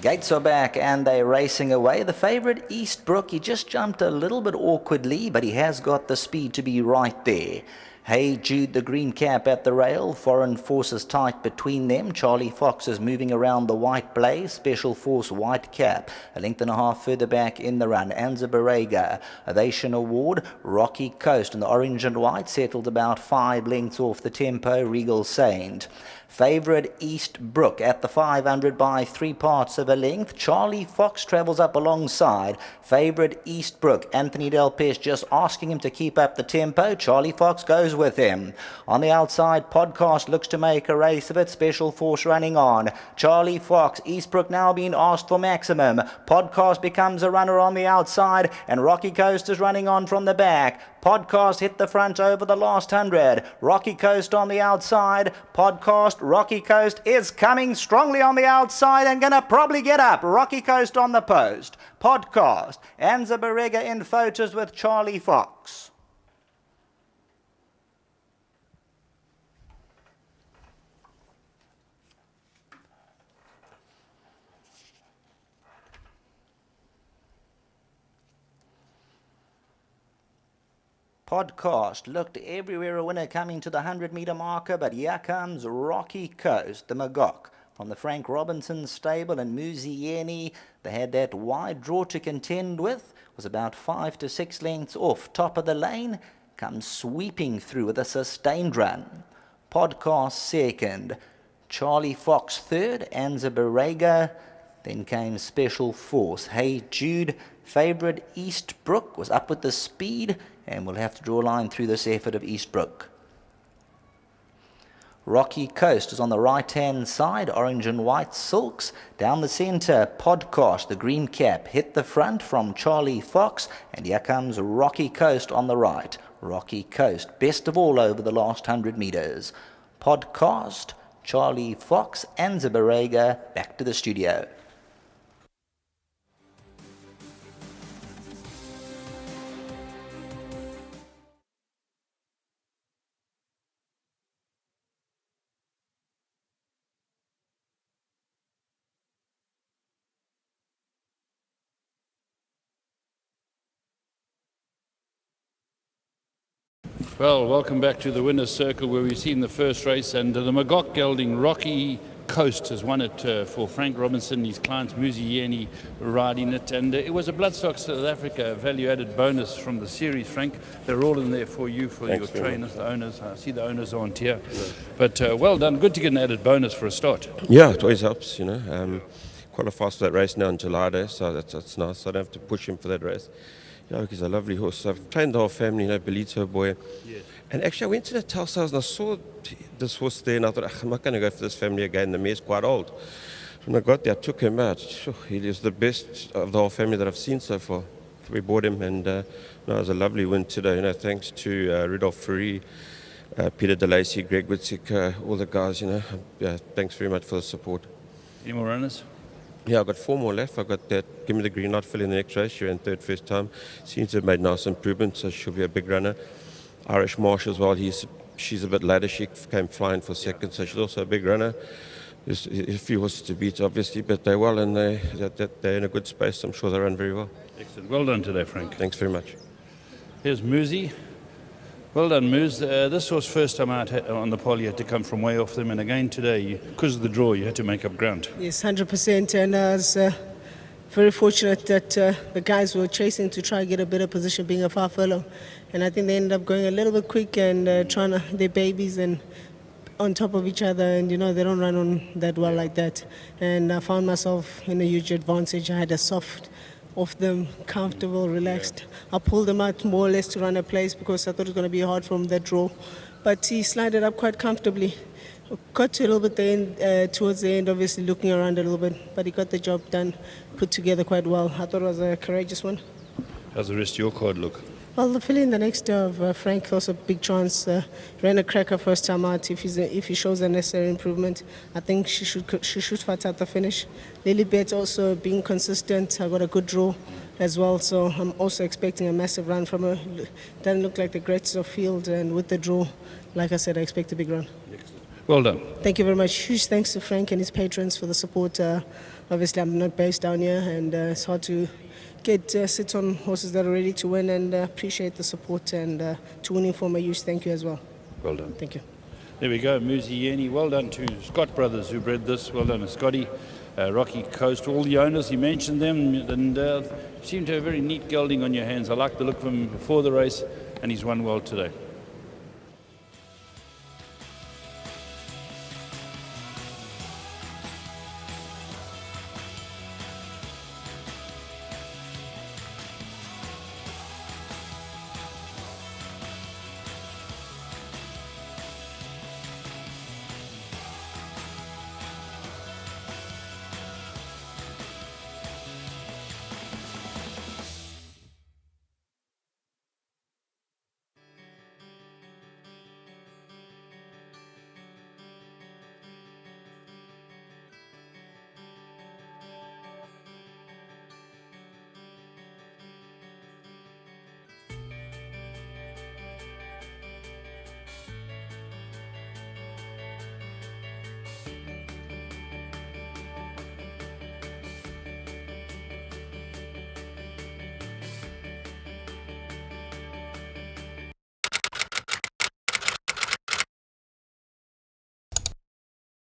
Gates are back and they're racing away. The favourite Eastbrook, he just jumped a little bit awkwardly, but he has got the speed to be right there. Hey Jude, the green cap at the rail. Foreign forces tight between them. Charlie Fox is moving around the white blaze. Special force white cap. A length and a half further back in the run. Anza Barega, Ovation Award. Rocky Coast and the orange and white settled about 5 lengths off the tempo. Regal Saint. Favourite Eastbrook at the 500 by 3 parts of a length. Charlie Fox travels up alongside. Favourite Eastbrook. Anthony Delpech just asking him to keep up the tempo. Charlie Fox goes with him. On the outside, Podcast looks to make a race of it. Special Force running on. Charlie Fox, Eastbrook now being asked for maximum. Podcast becomes a runner on the outside, and Rocky Coast is running on from the back. Podcast hit the front over the last 100. Rocky Coast on the outside. Podcast, Rocky Coast is coming strongly on the outside and going to probably get up. Rocky Coast on the post. Podcast, Anza Barega in photos with Charlie Fox. Podcast looked everywhere a winner coming to the 100-metre marker, but here comes Rocky Coast, the Magog, from the Frank Robinson stable, and Muzieni, they had that wide draw to contend with, was about 5 to 6 lengths off. Top of the lane, comes sweeping through with a sustained run. Podcast second, Charlie Fox third, Anza Barega, then came Special Force. Hey Jude, favourite Eastbrook, was up with the speed, and we'll have to draw a line through this effort of Eastbrook. Rocky Coast is on the right-hand side, orange and white silks. Down the centre, Podcast, the green cap, hit the front from Charlie Fox, and here comes Rocky Coast on the right. Rocky Coast, best of all over the last 100 metres. Podcast, Charlie Fox, and Zabarega, back to the studio. Well, welcome back to the winner's circle, where we've seen the first race, and the Magog gelding Rocky Coast has won it for Frank Robinson, his client Muzieni riding it, and it was a Bloodstock South Africa value-added bonus from the series, Frank. They're all in there for you, for Thanks your trainers, the owners. I see the owners aren't here, but well done. Good to get an added bonus for a start. Yeah, it always helps, you know. Qualifies for that race now in July day, so that's nice. I don't have to push him for that race. Yeah, he's a lovely horse. So I've trained the whole family, you know, Belito boy. Yes. And actually I went to the Telstar and I saw this horse there, and I thought, I'm not going to go for this family again. The mare's quite old. When I got there, I took him out. He is the best of the whole family that I've seen so far. We bought him, and no, it was a lovely win today. You know, thanks to Rudolph Fourie, Peter DeLacy, Greg Whitsick, all the guys, you know. Thanks very much for the support. Any more runners? Yeah, I've got 4 more left. I've got that Give Me the Green Light fill in the next race. She ran third first time. Seems to have made nice improvements, so she'll be a big runner. Irish Marsh as well. She's a bit later. She came flying for second, so she's also a big runner. There's a few horses to beat, obviously, but they're well, and they're in a good space. I'm sure they run very well. Excellent. Well done today, Frank. Thanks very much. Here's Muzi. Well done, Moose. This was first time out on the pole. You had to come from way off them, and again today, because of the draw, you had to make up ground. Yes, 100%, and I was very fortunate that the guys were chasing to try and get a better position, being a far furlong, and I think they ended up going a little bit quick and trying to, they're babies and on top of each other, and you know, they don't run on that well like that, and I found myself in a huge advantage. I had a soft off them, comfortable, relaxed. I pulled them out more or less to run a place because I thought it was going to be hard from that draw. But he slided up quite comfortably. Got to a little bit towards the end, obviously looking around a little bit, but he got the job done, put together quite well. I thought it was a courageous one. How's the rest of your card look? Well, the filly in the next of Frank, also a big chance. Ran a cracker first time out. If he shows the necessary improvement, I think she should fight out the finish. Lilybet also being consistent. I got a good draw as well, so I'm also expecting a massive run from her. Doesn't look like the greatest of field, and with the draw, like I said, I expect a big run. Excellent. Well done. Thank you very much. Huge thanks to Frank and his patrons for the support. Obviously, I'm not based down here, and it's hard to get sit on horses that are ready to win, and appreciate the support, and to Winning Form, a huge thank you as well. Well done. Thank you. There we go, Muzieni. Well done to Scott Brothers who bred this. Well done to Scotty. Rocky Coast, all the owners, you mentioned them, and seem to have a very neat gelding on your hands. I like the look of him before the race, and he's won well today.